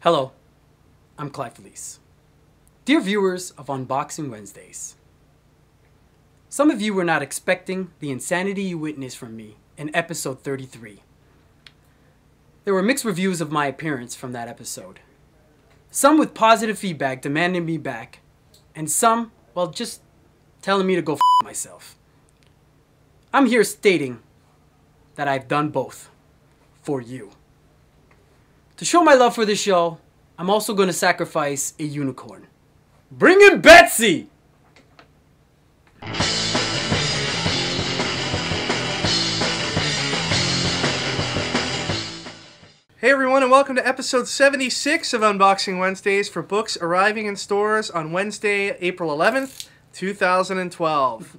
Hello, I'm Clive Felice. Dear viewers of Unboxing Wednesdays, some of you were not expecting the insanity you witnessed from me in episode 33. There were mixed reviews of my appearance from that episode. Some with positive feedback demanding me back, and some, well, just telling me to go f myself. I'm here stating that I've done both for you. To show my love for this show, I'm also going to sacrifice a unicorn. Bring in Betsy! Hey everyone, and welcome to episode 76 of Unboxing Wednesdays for books arriving in stores on Wednesday, April 11th, 2012.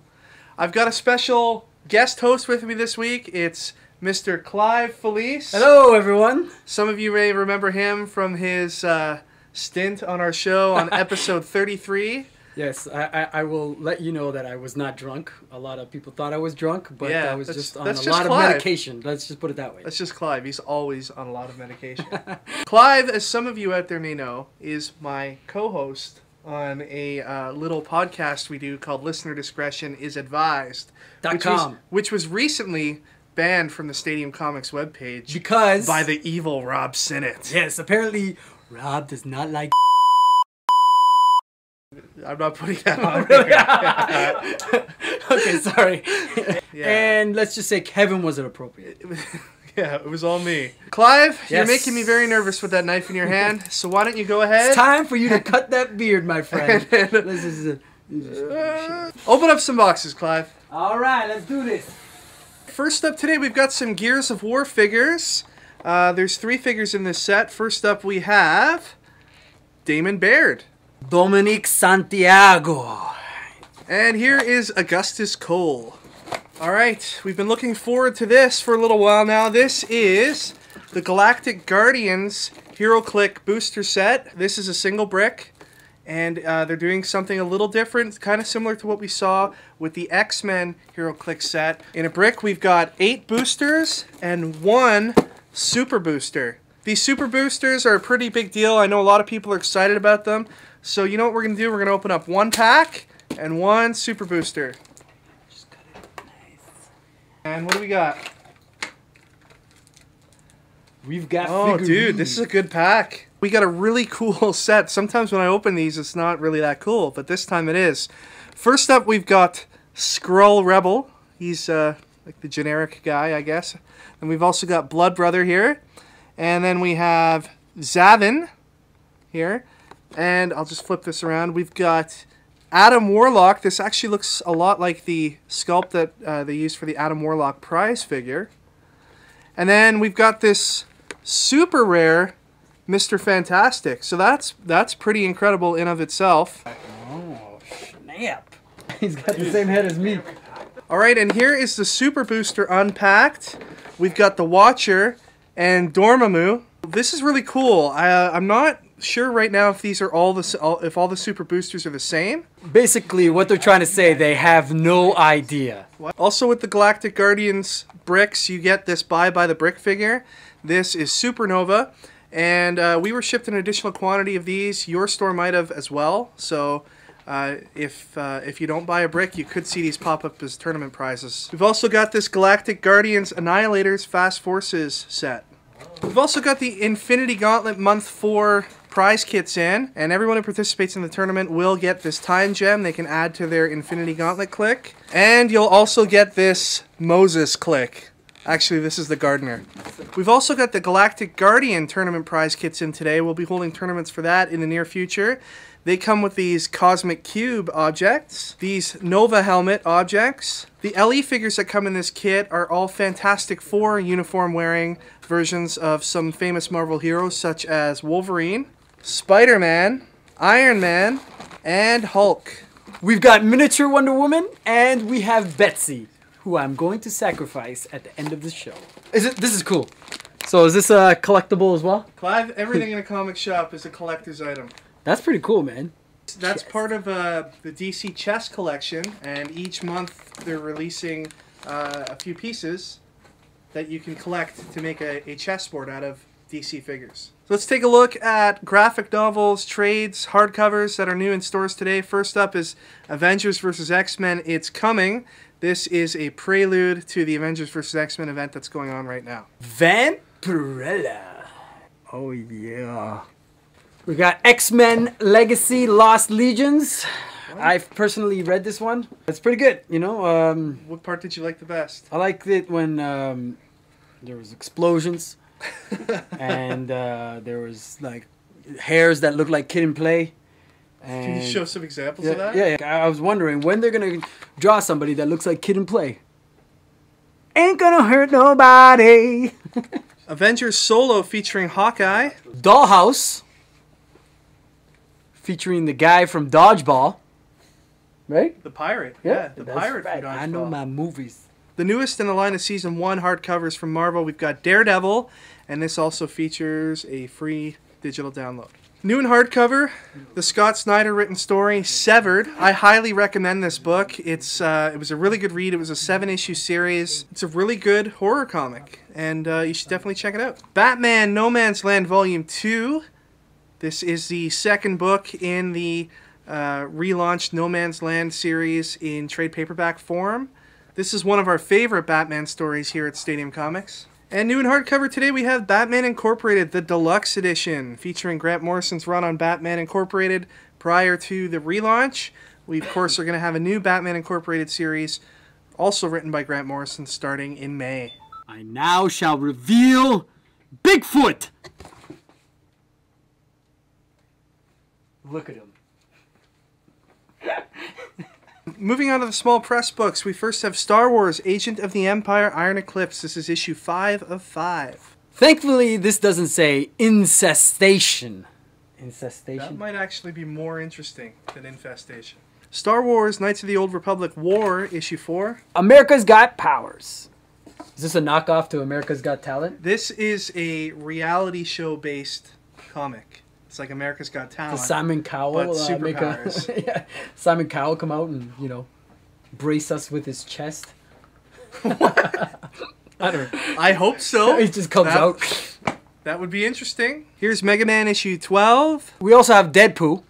I've got a special guest host with me this week. It's Mr. Clive Felice. Hello everyone! Some of you may remember him from his stint on our show on episode 33. Yes, I will let you know that I was not drunk. A lot of people thought I was drunk, but Yeah, I was just on a that's lot just of Clive. medication. Let's just put it that way. That's just Clive. He's always on a lot of medication. Clive, as some of you out there may know, is my co-host on a little podcast we do called Listener Discretion is Advised. Which was recently banned from the Stadium Comics webpage. Because... by the evil Rob Sinnott. Yes, apparently Rob does not like... I'm not putting that on Really? Okay, sorry. Yeah. And let's just say Kevin wasn't appropriate. Yeah, it was all me. Clive, you're Yes. making me very nervous with that knife in your hand, so why don't you go ahead? It's time for you to cut that beard, my friend. Open up some boxes, Clive. All right, let's do this. First up today, we've got some Gears of War figures. There's 3 figures in this set. First up, we have Damon Baird. Dominic Santiago. And here is Augustus Cole. Alright, we've been looking forward to this for a little while now. This is the Galactic Guardians Heroclix booster set. This is a single brick, and they're doing something a little different, kind of similar to what we saw with the X-Men Heroclix set. In a brick, we've got 8 boosters and 1 super booster. These super boosters are a pretty big deal. I know a lot of people are excited about them. So you know what we're going to do? We're going to open up 1 pack and 1 super booster. Just cut it nice. And what do we got? We've got Oh, figurines. dude, this is a good pack. We got a really cool set. Sometimes when I open these, it's not really that cool, but this time it is. First up, we've got Skrull Rebel. He's like the generic guy, I guess. And we've also got Blood Brother here. And then we have Zavin here. And I'll just flip this around. We've got Adam Warlock. This actually looks a lot like the sculpt that they used for the Adam Warlock prize figure. And then we've got this super rare Mr. Fantastic. So that's pretty incredible in of itself. Oh, snap. He's got the same head as me. Alright, and here is the super booster unpacked. We've got the Watcher and Dormammu. This is really cool. I'm not sure right now if these are all the super boosters are the same. Basically, what they're trying to say, they have no idea. Also with the Galactic Guardians bricks, you get this buy the brick figure. This is Supernova, and we were shipped an additional quantity of these. Your store might have as well. So if you don't buy a brick, you could see these pop up as tournament prizes. We've also got this Galactic Guardians Annihilators Fast Forces set. We've also got the Infinity Gauntlet Month 4 prize kits in, and everyone who participates in the tournament will get this time gem they can add to their Infinity Gauntlet click. And you'll also get this Moses click. Actually, this is the Gardener. We've also got the Galactic Guardian tournament prize kits in today. We'll be holding tournaments for that in the near future. They come with these Cosmic Cube objects, these Nova Helmet objects. The LE figures that come in this kit are all Fantastic Four uniform-wearing versions of some famous Marvel heroes such as Wolverine, Spider-Man, Iron Man, and Hulk. We've got miniature Wonder Woman, and we have Betsy, who I'm going to sacrifice at the end of the show. This is cool. So is this a collectible as well? Clive, everything in a comic shop is a collector's item. That's pretty cool, man. That's part of the DC chess collection, and each month they're releasing a few pieces that you can collect to make a chessboard out of DC figures. So let's take a look at graphic novels, trades, hardcovers that are new in stores today. First up is Avengers vs. X-Men. It's coming. This is a prelude to the Avengers vs. X-Men event that's going on right now. Vampirella. Oh, yeah. We got X-Men Legacy Lost Legions. I've personally read this one. It's pretty good, you know. What part did you like the best? I liked it when there was explosions and there was like hairs that looked like Kid and Play. And can you show some examples of that? Yeah. I was wondering when they're gonna draw somebody that looks like Kid and Play. Ain't gonna hurt nobody. Avengers Solo featuring Hawkeye. Dollhouse featuring the guy from Dodgeball. Right? The pirate. Yeah, Yeah, the pirate right. from Dodgeball. I know my movies. The newest in the line of Season 1 hardcovers from Marvel. We've got Daredevil, and this also features a free digital download. New in hardcover, the Scott Snyder written story, Severed. I highly recommend this book. It was a really good read. It was a 7-issue series. It's a really good horror comic, and you should definitely check it out. Batman No Man's Land Volume 2. This is the second book in the relaunched No Man's Land series in trade paperback form. This is one of our favorite Batman stories here at Stadium Comics. And new in hardcover today we have Batman Incorporated, the Deluxe Edition, featuring Grant Morrison's run on Batman Incorporated prior to the relaunch. We, of course, are going to have a new Batman Incorporated series, also written by Grant Morrison, starting in May. I now shall reveal Bigfoot! Look at him. Moving on to the small press books, we first have Star Wars, Agent of the Empire, Iron Eclipse. This is issue 5 of 5. Thankfully, this doesn't say incestation. Incestation? That might actually be more interesting than infestation. Star Wars, Knights of the Old Republic War, issue 4. America's Got Powers. Is this a knockoff to America's Got Talent? This is a reality show based comic. It's like America's Got Talent. Does Simon Cowell but superpowers. yeah, Simon Cowell come out and, you know, brace us with his chest? What? I don't know. I hope so. He just comes out. That would be interesting. Here's Mega Man issue 12. We also have Deadpool.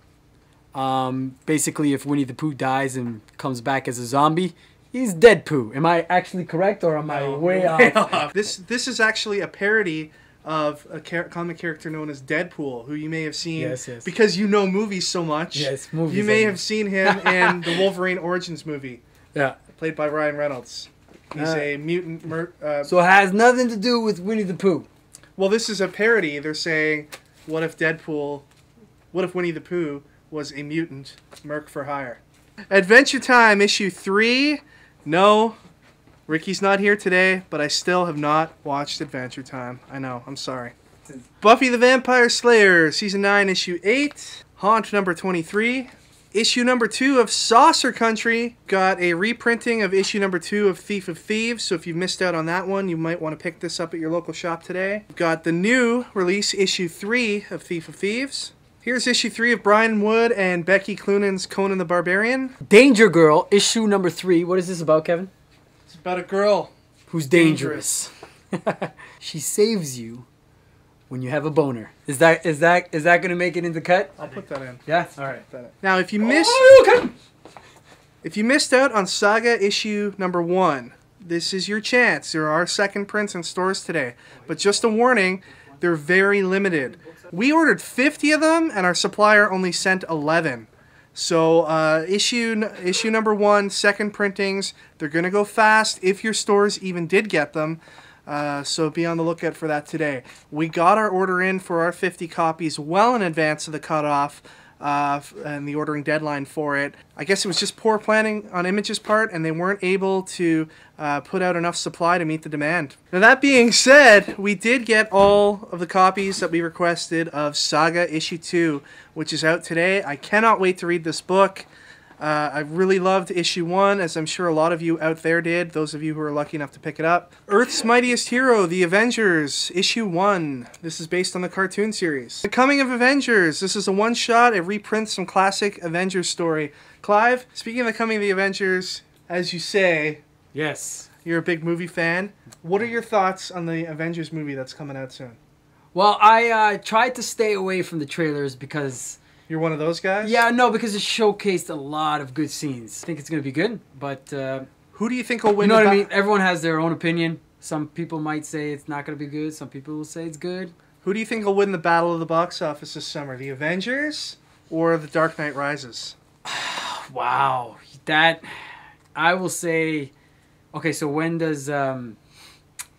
Basically, if Winnie the Pooh dies and comes back as a zombie, he's Deadpool. Am I actually correct, or am I way off? This is actually a parody of a comic character known as Deadpool, who you may have seen because you know movies so much. Yes, movies. You may have seen him in the Wolverine Origins movie. Yeah, played by Ryan Reynolds. He's a mutant. So it has nothing to do with Winnie the Pooh. Well, this is a parody. They're saying, what if Winnie the Pooh was a mutant merc for hire? Adventure Time issue 3. No. Ricky's not here today, but I still have not watched Adventure Time. I know, I'm sorry. Buffy the Vampire Slayer, Season 9, Issue 8. Haunt number 23. Issue number 2 of Saucer Country. Got a reprinting of issue number 2 of Thief of Thieves, so if you've missed out on that one, you might want to pick this up at your local shop today. Got the new release, issue 3 of Thief of Thieves. Here's issue 3 of Brian Wood and Becky Cloonan's Conan the Barbarian. Danger Girl, issue number 3. What is this about, Kevin? It's about a girl who's dangerous. She saves you when you have a boner. Is that gonna make it in the cut? I'll put that in. Yeah. All right. Now, if you missed out on Saga issue number 1, this is your chance. There are second prints in stores today, but just a warning, they're very limited. We ordered 50 of them, and our supplier only sent 11. So issue number 1, second printings, they're going to go fast if your stores even did get them. So be on the lookout for that today. We got our order in for our 50 copies well in advance of the cutoff and the ordering deadline for it. I guess it was just poor planning on Image's part, and they weren't able to put out enough supply to meet the demand. Now that being said, we did get all of the copies that we requested of Saga issue 2, which is out today. I cannot wait to read this book. I really loved issue 1, as I'm sure a lot of you out there did, those of you who are lucky enough to pick it up. Earth's Mightiest Hero, The Avengers, issue 1. This is based on the cartoon series. The Coming of Avengers. This is a one-shot. It reprints some classic Avengers story. Clive, speaking of the Coming of the Avengers, as you say, yes, you're a big movie fan. What are your thoughts on the Avengers movie that's coming out soon? Well, I tried to stay away from the trailers because... You're one of those guys? Yeah, no, because it showcased a lot of good scenes. I think it's going to be good, but... who do you think will win? You know what I mean? Everyone has their own opinion. Some people might say it's not going to be good. Some people will say it's good. Who do you think will win the battle of the box office this summer? The Avengers or The Dark Knight Rises? Wow. That... I will say... Okay, so when does...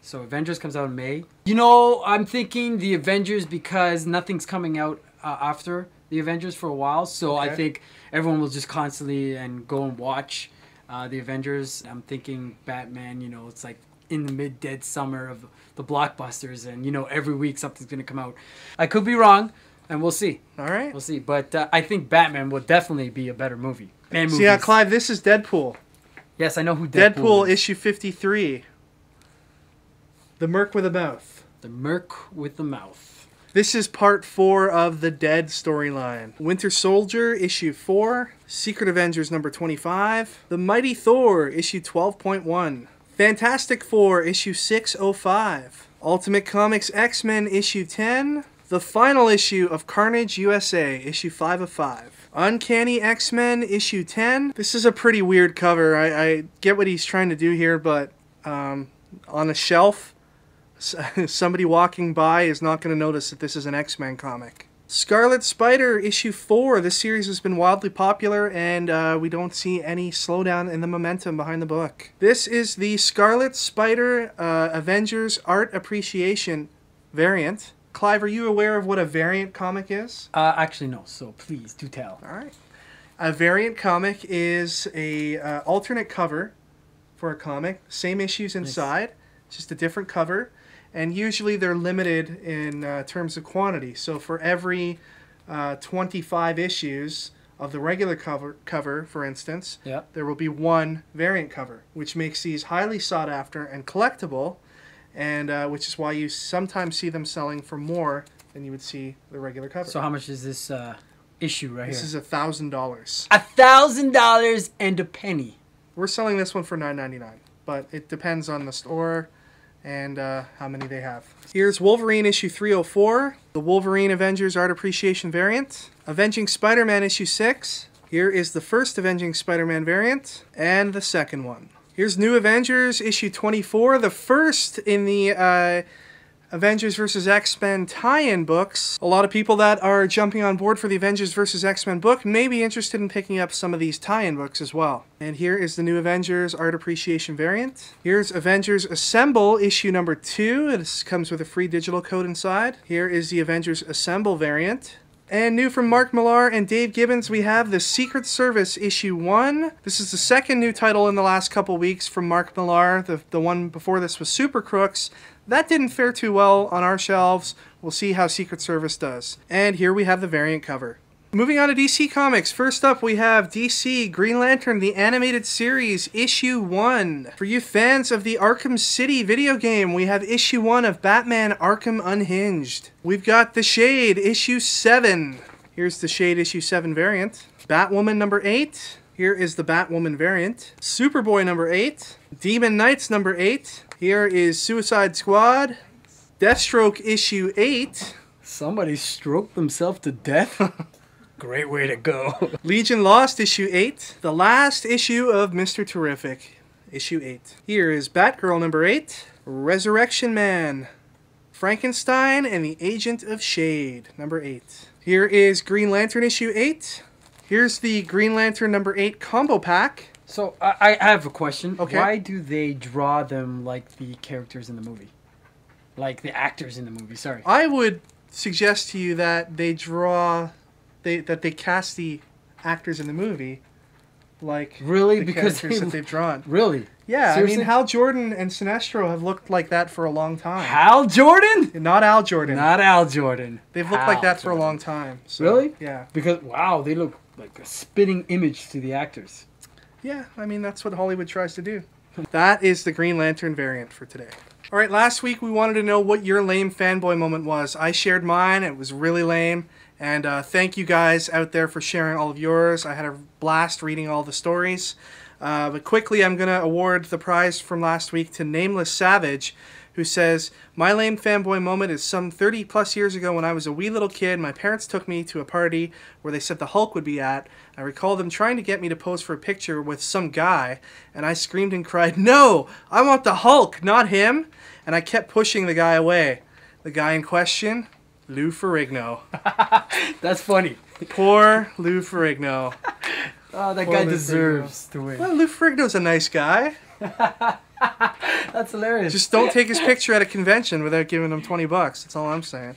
So Avengers comes out in May. You know, I'm thinking the Avengers because nothing's coming out after the Avengers for a while. So I think everyone will just constantly and go and watch the Avengers. I'm thinking Batman, you know, it's like in the mid-dead summer of the blockbusters. And, you know, every week something's going to come out. I could be wrong, and we'll see. All right. We'll see. But I think Batman will definitely be a better movie. So yeah, Clive, this is Deadpool. Yes, I know who Deadpool is. Issue 53. The Merc with a Mouth. The Merc with the Mouth. This is part 4 of the Dead storyline. Winter Soldier, issue 4. Secret Avengers number 25. The Mighty Thor, issue 12.1. Fantastic Four, issue 605. Ultimate Comics X-Men, issue 10. The final issue of Carnage USA, issue 5 of 5. Uncanny X-Men, issue 10. This is a pretty weird cover. I get what he's trying to do here, but on a shelf, somebody walking by is not going to notice that this is an X-Men comic. Scarlet Spider, issue 4. This series has been wildly popular, and we don't see any slowdown in the momentum behind the book. This is the Scarlet Spider Avengers Art Appreciation variant. Clive, are you aware of what a variant comic is? Actually, no. So please do tell. All right. A variant comic is a alternate cover for a comic. Same issues inside, just a different cover. And usually they're limited in terms of quantity. So for every 25 issues of the regular cover, for instance, there will be one variant cover, which makes these highly sought after and collectible. And which is why you sometimes see them selling for more than you would see the regular cover. So how much is this issue right here? This is $1,000. $1,000 and a penny. We're selling this one for $9.99, but it depends on the store and how many they have. Here's Wolverine issue 304, the Wolverine Avengers Art Appreciation variant. Avenging Spider-Man issue 6. Here is the first Avenging Spider-Man variant and the second one. Here's New Avengers, issue 24, the first in the Avengers vs. X-Men tie-in books. A lot of people that are jumping on board for the Avengers vs. X-Men book may be interested in picking up some of these tie-in books as well. And here is the New Avengers Art Appreciation variant. Here's Avengers Assemble, issue number 2. This comes with a free digital code inside. Here is the Avengers Assemble variant. And new from Mark Millar and Dave Gibbons, we have the Secret Service issue 1. This is the second new title in the last couple weeks from Mark Millar. The one before this was Super Crooks. That didn't fare too well on our shelves. We'll see how Secret Service does. And here we have the variant cover. Moving on to DC Comics. First up, we have DC Green Lantern, the Animated Series, Issue 1. For you fans of the Arkham City video game, we have Issue 1 of Batman Arkham Unhinged. We've got The Shade, Issue 7. Here's the Shade Issue 7 variant. Batwoman number 8. Here is the Batwoman variant. Superboy number 8. Demon Knights number 8. Here is Suicide Squad. Deathstroke Issue 8. Somebody stroked themselves to death? Great way to go. Legion Lost, issue 8. The last issue of Mr. Terrific, issue 8. Here is Batgirl number 8. Resurrection Man. Frankenstein and the Agent of Shade, number 8. Here is Green Lantern issue 8. Here's the Green Lantern number 8 combo pack. So I have a question. Okay. Why do they draw them like the characters in the movie? Like the actors in the movie, sorry. I would suggest to you that they draw... that they cast the actors in the movie like really the because characters that they've drawn. Really? Yeah, seriously? I mean Hal Jordan and Sinestro have looked like that for a long time. Hal Jordan? Not Al Jordan. Not Al Jordan. They've looked like that for a long time. So, really? Yeah. Because wow, they look like a spitting image to the actors. Yeah, I mean that's what Hollywood tries to do. That is the Green Lantern variant for today. All right, last week we wanted to know what your lame fanboy moment was. I shared mine. It was really lame. And thank you guys out there for sharing all of yours. I had a blast reading all the stories. But quickly, I'm going to award the prize from last week to Nameless Savage, who says, "My lame fanboy moment is some 30 plus years ago when I was a wee little kid. My parents took me to a party where they said the Hulk would be at. I recall them trying to get me to pose for a picture with some guy, and I screamed and cried, 'No, I want the Hulk, not him!' And I kept pushing the guy away. The guy in question, Lou Ferrigno." That's funny. Poor Lou Ferrigno. Oh, that guy deserves to win. Well, Lou Ferrigno's a nice guy. That's hilarious. Just don't take his picture at a convention without giving him $20. That's all I'm saying.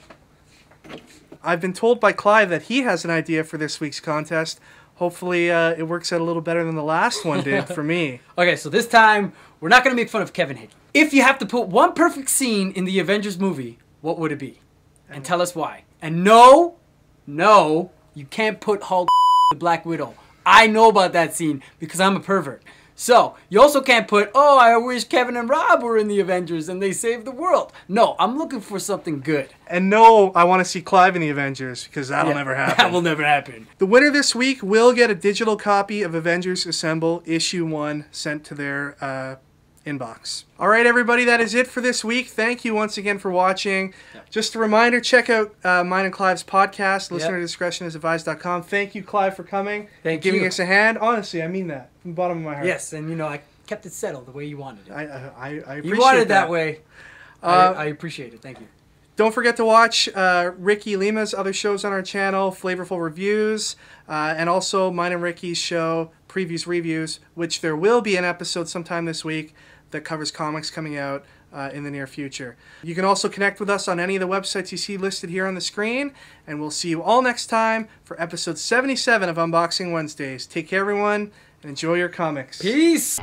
I've been told by Clive that he has an idea for this week's contest. Hopefully it works out a little better than the last one did for me. Okay, so this time, we're not going to make fun of Kevin Hickey. If you have to put one perfect scene in the Avengers movie, what would it be? And tell us why. And no, you can't put Hulk the Black Widow. I know about that scene because I'm a pervert. So, you also can't put, "Oh, I wish Kevin and Rob were in the Avengers and they saved the world." No, I'm looking for something good. And no, I want to see Clive in the Avengers because that'll never happen. That will never happen. The winner this week will get a digital copy of Avengers Assemble Issue 1 sent to their inbox. All right, everybody, that is it for this week. Thank you once again for watching. Just a reminder, check out mine and Clive's podcast, Listener Discretion is advised.com. Thank you, Clive, for coming and giving us a hand. Honestly, I mean that from the bottom of my heart. Yes, and I kept it settled the way you wanted it. I appreciate you wanted it that way. I appreciate it. Thank you. Don't forget to watch Ricky Lima's other shows on our channel, Flavorful Reviews, and also mine and Ricky's show, Previews Reviews, which there will be an episode sometime this week that covers comics coming out in the near future. You can also connect with us on any of the websites you see listed here on the screen, and we'll see you all next time for episode 77 of Unboxing Wednesdays. Take care, everyone, and enjoy your comics. Peace!